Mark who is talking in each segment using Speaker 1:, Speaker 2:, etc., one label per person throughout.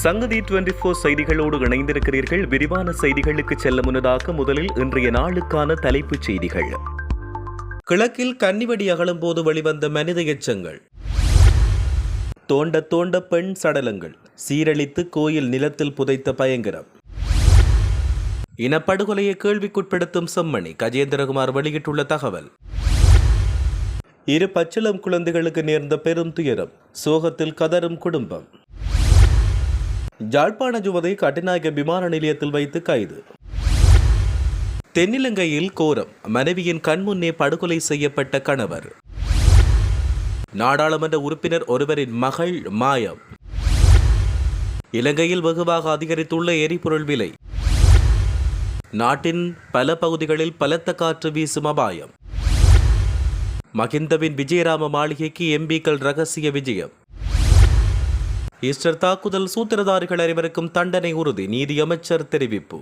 Speaker 1: சங்கதி 24 செய்திகளோடு இணைந்திருக்கிறீர்கள். விரிவான செய்திகளுக்கு செல்ல முன்னதாக முதலில் இன்றைய நாளுக்கான தலைப்புச் செய்திகள். கிழக்கில் கன்னிவெடி அகலும் போது வெளிவந்த மனித எச்சங்கள். தோண்ட தோண்ட பெண் சடலங்கள் சீரழித்து கோயில் நிலத்தில் புதைத்த பயங்கரம். இனப்படுகொலையை கேள்விக்குட்படுத்தும் செம்மணி கஜேந்திரகுமார் வெளியிட்டுள்ள தகவல். இரு பச்சிளம் குழந்தைகளுக்கு நேர்ந்த பெரும் துயரம், சோகத்தில் கதரும் குடும்பம். யாழ்ப்பாண யுவதை கட்டுநாயக்க விமான நிலையத்தில் வைத்து கைது. தென்னிலங்கையில் கோரம், மனைவியின் கண்முன்னே படுகொலை செய்யப்பட்ட கணவர். நாடாளுமன்ற உறுப்பினர் ஒருவரின் மகள் மாயம். இலங்கையில் வெகுவாக அதிகரித்துள்ள எரிபொருள் விலை. நாட்டின் பல பகுதிகளில் பலத்த காற்று வீசும் அபாயம். மகிந்தவின் விஜயராம மாளிகைக்கு எம்பிக்கள் ரகசிய விஜயம். ஈஸ்டர் தாக்குதல் சூத்திரதாரிகள் அனைவருக்கும் தண்டனை உறுதி, நீதியமைச்சர் தெரிவிப்பு.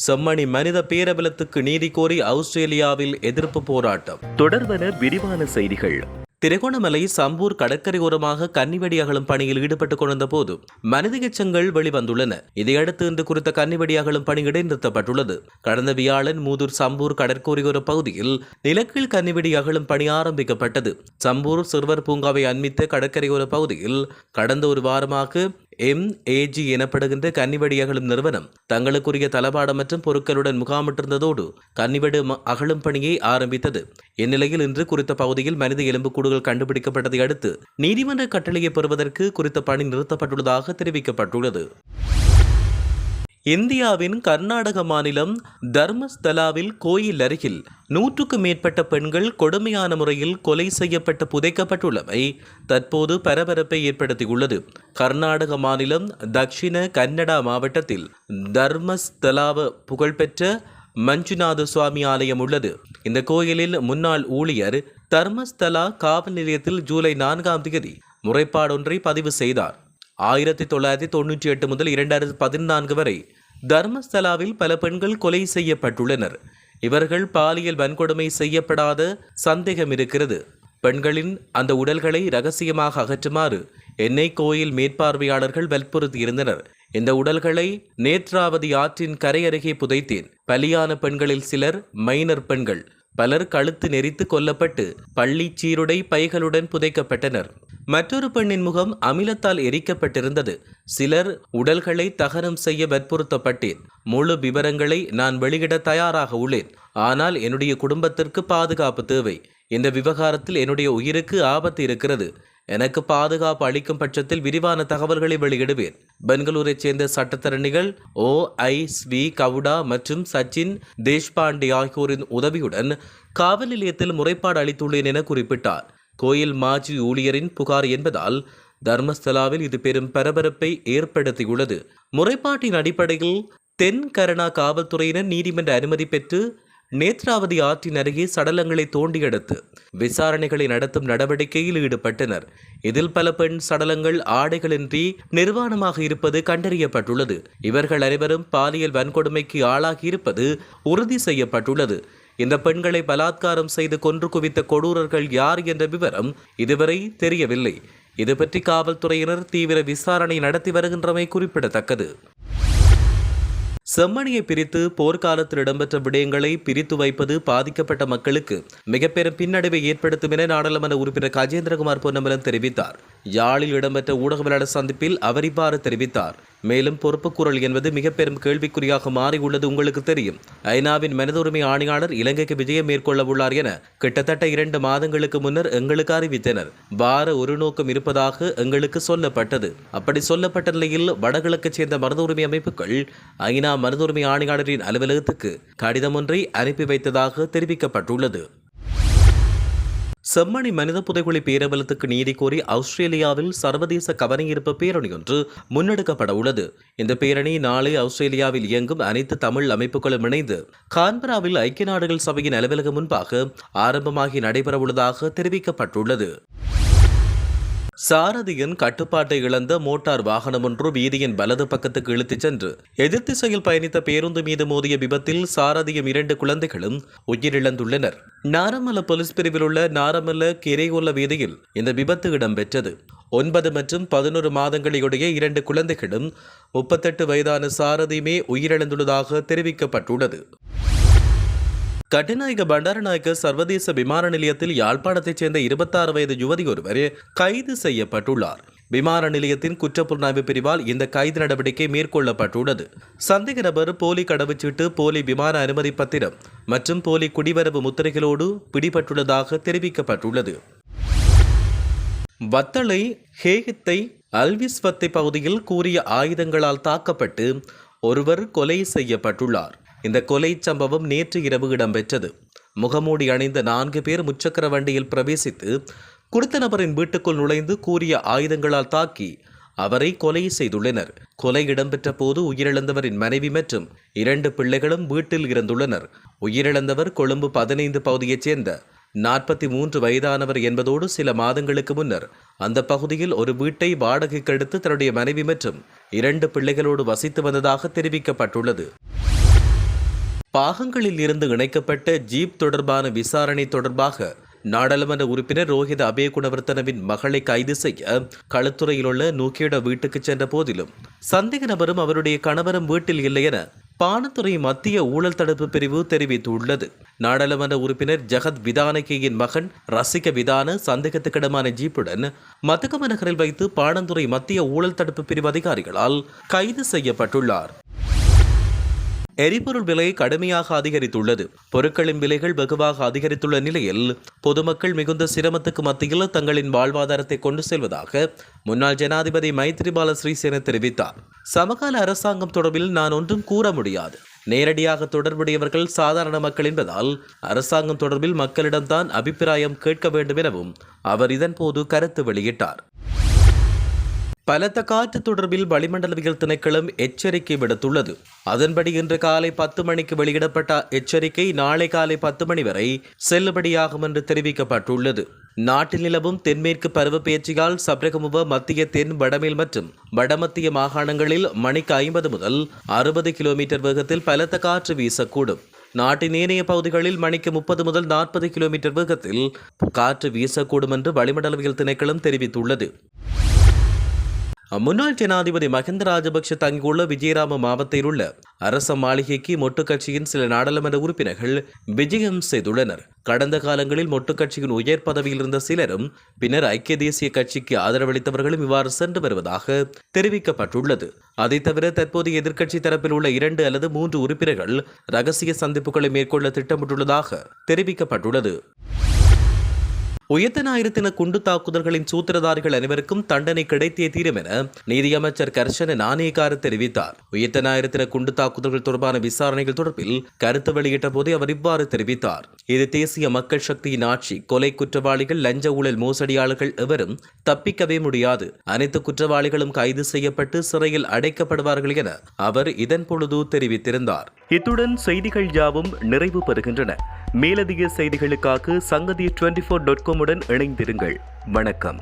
Speaker 1: செம்மணி மனித பேரபலத்துக்கு நீதி கோரி ஆஸ்திரேலியாவில் எதிர்ப்பு போராட்டம். தொடர்வன விரிவான செய்திகள். திருகோணமலை சம்பூர் கடற்கரையோரமாக கன்னிவெடி அகலும் பணியில் ஈடுபட்டுக் கொண்டிருந்த போது மனித எச்சங்கள் வெளிவந்துள்ளன. இதையடுத்து இன்று குறித்த கன்னிவெடி அகலும் பணி இடைநிறுத்தப்பட்டுள்ளது. கடந்த வியாழன் மூதூர் சம்பூர் கடற்கரையோர பகுதியில் நிலக்கீழ் கன்னிவெடி அகலும் பணி ஆரம்பிக்கப்பட்டது. சம்பூர் சிறுவர் பூங்காவை அண்மித்த கடற்கரையோர பகுதியில் கடந்த ஒரு வாரமாக MAG எனப்படுகின்ற கன்னிவெடி அகலும் நிறுவனம் தங்களுக்குரிய தளபாடம் மற்றும் பொருட்களுடன் முகாமிட்டிருந்ததோடு கன்னிவெடி அகலும் பணியை ஆரம்பித்தது. இந்நிலையில் இன்று குறித்த பகுதியில் மனித எலும்புக்கூடுகள் கண்டுபிடிக்கப்பட்டதை அடுத்து நீதிமன்ற கட்டளையை பெறுவதற்கு குறித்த பணி நிறுத்தப்பட்டுள்ளதாக தெரிவிக்கப்பட்டுள்ளது. இந்தியாவின் கர்நாடக மாநிலம் தர்மஸ்தலாவில் கோயில் அருகில் 100க்கும் மேற்பட்ட பெண்கள் கொடுமையான முறையில் கொலை செய்யப்பட்டு புதைக்கப்பட்டுள்ளமை தற்போது பரபரப்பை ஏற்படுத்தியுள்ளது. கர்நாடக மாநிலம் தக்ஷிண கன்னடா மாவட்டத்தில் தர்மஸ்தலாவ புகழ்பெற்ற மஞ்சுநாத சுவாமி ஆலயம் உள்ளது. இந்த கோயிலில் முன்னாள் ஊழியர் தர்மஸ்தலா காவல் நிலையத்தில் ஜூலை 4ஆம் தேதி முறைப்பாடொன்றை பதிவு செய்தார். 1998 முதல் 2014 வரை தர்மஸ்தலாவில் பல பெண்கள் கொலை செய்யப்பட்டுள்ளனர். இவர்கள் பாலியல் வன்கொடுமை செய்யப்படாத சந்தேகம் இருக்கிறது. பெண்களின் அந்த உடல்களை ரகசியமாக அகற்றுமாறு என்னை கோயில் மேற்பார்வையாளர்கள் வற்புறுத்தியிருந்தனர். இந்த உடல்களை நேத்ராவதி ஆற்றின் கரை அருகே புதைத்தேன். பலியான பெண்களில் சிலர் மைனர் பெண்கள். பலர் கழுத்து நெரித்து கொல்லப்பட்டு பள்ளி சீருடை பைகளுடன் புதைக்கப்பட்டனர். மற்றொரு பெண்ணின் முகம் அமிலத்தால் எரிக்கப்பட்டிருந்தது. சிலர் உடல்களை தகனம் செய்ய வற்புறுத்தப்பட்டேன். முழு விவரங்களை நான் வெளியிட தயாராக உள்ளேன். ஆனால் என்னுடைய குடும்பத்திற்கு பாதுகாப்பு தேவை. இந்த விவகாரத்தில் என்னுடைய உயிருக்கு ஆபத்து இருக்கிறது. எனக்கு பாதுகாப்பு அளிக்கும் பட்சத்தில் விரிவான தகவல்களை வெளியிடுவேன். பெங்களூரைச் சேர்ந்த சட்டத்தரணிகள் OISV கவுடா மற்றும் சச்சின் தேஷ்பாண்டே ஆகியோரின் உதவியுடன் காவல் நிலையத்தில் முறைப்பாடு அளித்துள்ளேன் என குறிப்பிட்டார். கோயில் மாஜி ஊழியரின் புகார் என்பதால் தர்மஸ்தலாவில் இது பெரும் பரபரப்பை ஏற்படுத்தியுள்ளது. முறைப்பாட்டின் அடிப்படையில் தென் கரணா காவல்துறையினர் நீதிமன்ற அனுமதி பெற்று நேத்ராவதி ஆற்றின் அருகே சடலங்களை தோண்டியெடுத்து விசாரணைகளை நடத்தும் நடவடிக்கையில் ஈடுபட்டனர். இதில் பல பெண் சடலங்கள் ஆடைகளின்றி நிர்வாணமாக இருப்பது கண்டறியப்பட்டுள்ளது. இவர்கள் அனைவரும் பாலியல் வன்கொடுமைக்கு ஆளாகி இருப்பது உறுதி செய்யப்பட்டுள்ளது. இந்த பெண்களை பலாத்காரம் செய்து கொன்று குவித்த கொடூரர்கள் யார் என்ற விவரம் இதுவரை தெரியவில்லை. இதுபற்றி காவல்துறையினர் தீவிர விசாரணை நடத்தி வருகின்றமை குறிப்பிடத்தக்கது. செம்மணியை பிரித்து போர்க்காலத்தில் இடம்பெற்ற விடயங்களை பிரித்து வைப்பது பாதிக்கப்பட்ட மக்களுக்கு மிக பெரும் பின்னடைவை ஏற்படுத்தும் என நாடாளுமன்ற உறுப்பினர் கஜேந்திரகுமார் பொன்னம்பலம் தெரிவித்தார். யாழில் இடம்பெற்ற ஊடகவியலாளர் சந்திப்பில் அவர் இவ்வாறு தெரிவித்தார். மேலும் பொறுப்புக்கூறல் என்பது மிக பெரும் கேள்விக்குறியாக மாறியுள்ளது உங்களுக்கு தெரியும். ஐநாவின் மனித உரிமை ஆணையாளர் இலங்கைக்கு விஜயம் மேற்கொள்ள உள்ளார் என கிட்டத்தட்ட 2 மாதங்களுக்கு முன்னர் எங்களுக்கு அறிவித்தனர். வார ஒரு நோக்கம் இருப்பதாக எங்களுக்கு சொல்லப்பட்டது. அப்படி சொல்லப்பட்ட நிலையில் வடகிழக்கைச் சேர்ந்த மனித உரிமை அமைப்புகள் ஐநா மனித உரிமை ஆணையாளரின் அலுவலகத்துக்கு கடிதம் ஒன்றை அனுப்பி வைத்ததாக தெரிவிக்கப்பட்டுள்ளது. செம்மணி மனித புதைகுழி பேரபலத்துக்கு நீதி கோரி ஆஸ்திரேலியாவில் சர்வதேச கவனஈர்ப்பு பேரணி ஒன்று முன்னெடுக்கப்பட உள்ளது. இந்த பேரணி நாளை ஆஸ்திரேலியாவில் இயங்கும் அனைத்து தமிழ் அமைப்புகளும் இணைந்து கான்பராவில் ஐக்கிய நாடுகள் சபையின் அலுவலகம் முன்பாக ஆரம்பமாகி நடைபெறவுள்ளதாக தெரிவிக்கப்பட்டுள்ளது. சாரதியின் கட்டுப்பாட்டை இழந்த மோட்டார் வாகனம் ஒன்று வீதியின் வலது பக்கத்துக்கு இழுத்துச் சென்று எதிர் திசையில் பயணித்த பேருந்து மீது மோதிய விபத்தில் சாரதியும் 2 குழந்தைகளும் உயிரிழந்துள்ளனர். நாரமல போலீஸ் பிரிவில் உள்ள நாரமல கெரேகொல்ல வீதியில் இந்த விபத்து இடம்பெற்றது. 9 மற்றும் 11 மாதங்களையுடைய 2 குழந்தைகளும் 38 வயதான சாரதியுமே உயிரிழந்துள்ளதாக தெரிவிக்கப்பட்டுள்ளது. கட்டுநாயக்க பண்டாரநாயக்க சர்வதேச விமான நிலையத்தில் யாழ்ப்பாணத்தைச் சேர்ந்த 26 வயது யுவதி ஒருவர் கைது செய்யப்பட்டுள்ளார். விமான நிலையத்தின் குற்றப்புலனாய்வு பிரிவால் இந்த கைது நடவடிக்கை மேற்கொள்ளப்பட்டுள்ளது. சந்தேக நபர் போலி கடவுச்சீட்டு, போலி விமான அனுமதி பத்திரம் மற்றும் போலி குடிவரவு முத்திரைகளோடு பிடிபட்டுள்ளதாக தெரிவிக்கப்பட்டுள்ளது. வத்தளை ஹேகித்தை அல்விஸ்வத்தை பகுதியில் கூறிய ஆயுதங்களால் தாக்கப்பட்டு ஒருவர் கொலை செய்யப்பட்டுள்ளார். இந்த கொலை சம்பவம் நேற்று இரவு இடம்பெற்றது. முகமூடி அணிந்த 4 பேர் முச்சக்கர வண்டியில் பிரவேசித்து குறித்த நபரின் வீட்டுக்குள் நுழைந்து கூறிய ஆயுதங்களால் தாக்கி அவரை கொலை செய்துள்ளனர். கொலை இடம்பெற்ற போது உயிரிழந்தவரின் மனைவி மற்றும் 2 பிள்ளைகளும் வீட்டில் இருந்துள்ளனர். உயிரிழந்தவர் கொழும்பு 15 பகுதியைச் சேர்ந்த 43 வயதானவர் என்பதோடு சில மாதங்களுக்கு முன்னர் அந்த பகுதியில் ஒரு வீட்டை வாடகைக்கு எடுத்து தன்னுடைய மனைவி மற்றும் 2 பிள்ளைகளோடு வசித்து வந்ததாக தெரிவிக்கப்பட்டுள்ளது. பாகங்களில் இருந்து இணைக்கப்பட்ட ஜீப் தொடர்பான விசாரணை தொடர்பாக நாடாளுமன்ற உறுப்பினர் ரோஹித அபேகுணவர்த்தனவின் மகளை கைது செய்ய களுத்துறையில் உள்ள நூக்கியோட வீட்டுக்கு சென்ற போதிலும் சந்தேக நபரும் அவருடைய கணவரும் வீட்டில் இல்லை என பாணத்துறை மத்திய ஊழல் தடுப்பு பிரிவு தெரிவித்துள்ளது. நாடாளுமன்ற உறுப்பினர் ஜகத் விதானகேயின் மகன் ரசிக விதான சந்தேகத்துக்கிடமான ஜீப்புடன் மதுகம நகரில் வைத்து பாணந்துறை மத்திய ஊழல் தடுப்பு பிரிவு அதிகாரிகளால் கைது செய்யப்பட்டுள்ளார். எரிபொருள் விலை கடுமையாக அதிகரித்துள்ளது. பொருட்களின் விலைகள் வெகுவாக அதிகரித்துள்ள நிலையில் பொதுமக்கள் மிகுந்த சிரமத்துக்கு மத்தியில் தங்களின் வாழ்வாதாரத்தை கொண்டு செல்வதாக முன்னாள் ஜனாதிபதி மைத்ரிபால சிறிசேன தெரிவித்தார். சமகால அரசாங்கம் தொடர்பில் நான் ஒன்றும் கூற முடியாது. நேரடியாக தொடர்புடையவர்கள் சாதாரண மக்கள் என்பதால் அரசாங்கம் தொடர்பில் மக்களிடம்தான் அபிப்பிராயம் கேட்க வேண்டும் எனவும் அவர் இதன்போது கருத்து வெளியிட்டார். பலத்த காற்று தொடர்பில் வளிமண்டலவியல் திணைக்களம் எச்சரிக்கை விடுத்துள்ளது. அதன்படி இன்று காலை 10 மணிக்கு வெளியிடப்பட்ட எச்சரிக்கை நாளை காலை 10 மணி வரை செல்லுபடியாகும் என்று தெரிவிக்கப்பட்டுள்ளது. நாட்டில் நிலவும் தென்மேற்கு பருவப்பெயர்ச்சியால் சப்ரகமுவ, மத்திய தென், வடமேல் மற்றும் வடமத்திய மாகாணங்களில் மணிக்கு 50 முதல் 60 கிலோமீட்டர் வேகத்தில் பலத்த காற்று வீசக்கூடும். நாட்டின் ஏனைய பகுதிகளில் மணிக்கு 30 முதல் 40 கிலோமீட்டர் வேகத்தில் காற்று வீசக்கூடும் என்று வளிமண்டலவியல் திணைக்களம் தெரிவித்துள்ளது. முன்னாள் ஜனாதிபதி மஹிந்த ராஜபக்ஷ தங்கியுள்ள விஜயராம மாவட்டத்தில் உள்ள அரச மாளிகைக்கு மொட்டு கட்சியின் சில நாடாளுமன்ற உறுப்பினர்கள் விஜயம் செய்துள்ளனர். கடந்த காலங்களில் மொட்டு கட்சியின் உயர் பதவியில் இருந்த சிலரும் பின்னர் ஐக்கிய தேசிய கட்சிக்கு ஆதரவளித்தவர்களும் இவ்வாறு சென்று வருவதாக தெரிவிக்கப்பட்டுள்ளது. அதைத் தவிர தற்போதைய எதிர்க்கட்சி தரப்பில் உள்ள 2 அல்லது 3 உறுப்பினர்கள் ரகசிய சந்திப்புகளை மேற்கொள்ள திட்டமிட்டுள்ளதாக தெரிவிக்கப்பட்டுள்ளது. உயர்த்தனாயிரத்தின குண்டு தாக்குதல்களின் சூத்திரதாரிகள் அனைவருக்கும் தண்டனை கிடைத்தே தீரும் என நீதியமைச்சர் கர்ஷன நாணயக்கார தெரிவித்தார். உயர்த்தனாயிரத்தின குண்டு தாக்குதல்கள் தொடர்பான விசாரணைகள் தொடர்பில் கருத்து வெளியிட்ட போதே அவர் இவ்வாறு தெரிவித்தார். இது தேசிய மக்கள் சக்தியின் ஆட்சி. கொலை குற்றவாளிகள், லஞ்ச ஊழல் மோசடியாளர்கள் எவரும் தப்பிக்கவே முடியாது. அனைத்து குற்றவாளிகளும் கைது செய்யப்பட்டு சிறையில் அடைக்கப்படுவார்கள் என அவர் இதன் பொழுது தெரிவித்திருந்தார். இத்துடன் செய்திகள் யாவும் நிறைவு பெறுகின்றன. மேலதிக செய்திகளுக்காக சங்கதி 24.com உடன் இணைந்திருங்கள். வணக்கம்.